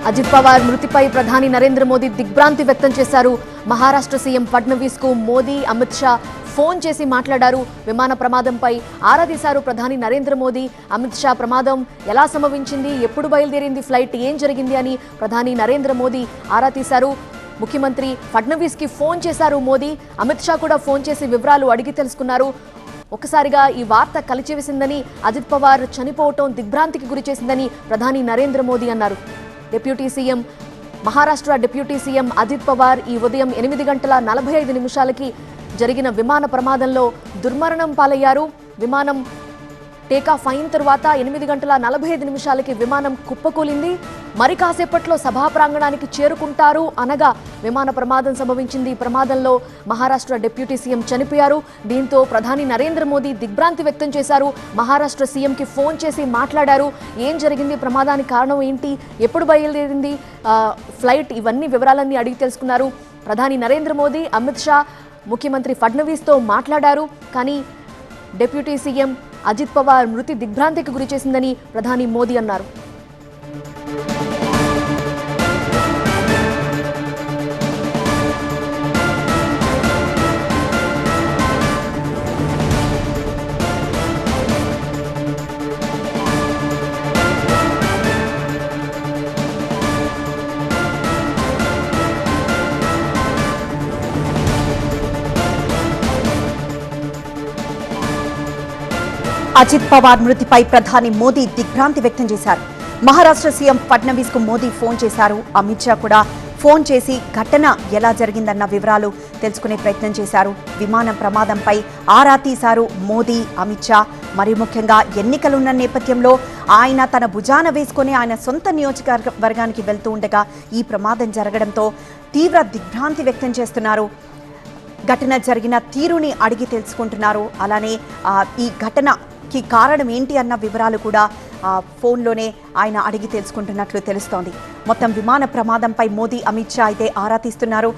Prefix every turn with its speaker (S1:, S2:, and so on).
S1: అజిత్ పవార్ మృతిపై ప్రధాని నరేంద్ర మోదీ దిగ్భ్రాంతి వ్యక్తం చేశారు. మహారాష్ట్ర సీఎం ఫడ్నవీస్ కు మోదీ, అమిత్ షా ఫోన్ చేసి మాట్లాడారు. విమాన ప్రమాదంపై ఆరా తీశారు ప్రధాని నరేంద్ర మోదీ. అమిత్ షా ప్రమాదం ఎలా సంభవించింది, ఎప్పుడు బయలుదేరింది ఫ్లైట్, ఏం జరిగింది అని ప్రధాని నరేంద్ర మోదీ ఆరా తీశారు. ముఖ్యమంత్రి ఫడ్నవీస్ కి ఫోన్ చేశారు మోదీ. అమిత్ షా కూడా ఫోన్ చేసి వివరాలు అడిగి తెలుసుకున్నారు. ఒక్కసారిగా ఈ వార్త కలిచివేసిందని, అజిత్ పవార్ చనిపోవటం దిగ్భ్రాంతికి గురిచేసిందని ప్రధాని నరేంద్ర మోదీ అన్నారు. మహారాష్ట్ర డిప్యూటీ సీఎం అజిత్ పవార్ ఈ ఉదయం 8:45 జరిగిన విమాన ప్రమాదంలో దుర్మరణం పాలయ్యారు. విమానం టేకాఫ్ అయిన తరువాత 8:45 విమానం కుప్పకూలింది. మరి కాసేపట్లో సభా ప్రాంగణానికి చేరుకుంటారు అనగా విమాన ప్రమాదం సంభవించింది. ఈ ప్రమాదంలో మహారాష్ట్ర డిప్యూటీ సీఎం చనిపోయారు. దీంతో ప్రధాని నరేంద్ర మోదీ దిగ్భ్రాంతి వ్యక్తం చేశారు. మహారాష్ట్ర సీఎంకి ఫోన్ చేసి మాట్లాడారు. ఏం జరిగింది, ప్రమాదానికి కారణం ఏంటి, ఎప్పుడు బయలుదేరింది ఫ్లైట్, ఇవన్నీ వివరాలన్నీ అడిగి తెలుసుకున్నారు. ప్రధాని నరేంద్ర మోదీ, అమిత్ షా ముఖ్యమంత్రి ఫడ్నవీస్తో మాట్లాడారు. కానీ డిప్యూటీ సీఎం అజిత్ పవార్ మృతి దిగ్భ్రాంతికి గురిచేసిందని ప్రధాని మోదీ అన్నారు.
S2: అజిత్ పవార్ మృతిపై ప్రధాని మోదీ దిగ్భ్రాంతి వ్యక్తం చేశారు. మహారాష్ట్ర సీఎం ఫడ్నవీస్ కు మోదీ ఫోన్ చేశారు. అమిత్ షా కూడా ఫోన్ చేసి ఘటన ఎలా జరిగిందన్న వివరాలు తెలుసుకునే ప్రయత్నం చేశారు. విమాన ప్రమాదంపై ఆరా తీశారు మోదీ, అమిత్ షా. మరి ముఖ్యంగా ఎన్నికలున్న నేపథ్యంలో ఆయన తన భుజాన వేసుకుని ఆయన సొంత నియోజకవర్గానికి వెళ్తూ ఉండగా ఈ ప్రమాదం జరగడంతో తీవ్ర దిగ్భ్రాంతి వ్యక్తం చేస్తున్నారు. ఘటన జరిగిన తీరుని అడిగి తెలుసుకుంటున్నారు. అలానే ఈ ఘటనకి కారణం ఏంటి అన్న వివరాలు కూడా ఫోన్లోనే ఆయన అడిగి తెలుసుకుంటున్నట్లు తెలుస్తోంది. మొత్తం విమాన ప్రమాదంపై మోదీ, అమిత్ షా అయితే ఆరా తీస్తున్నారు.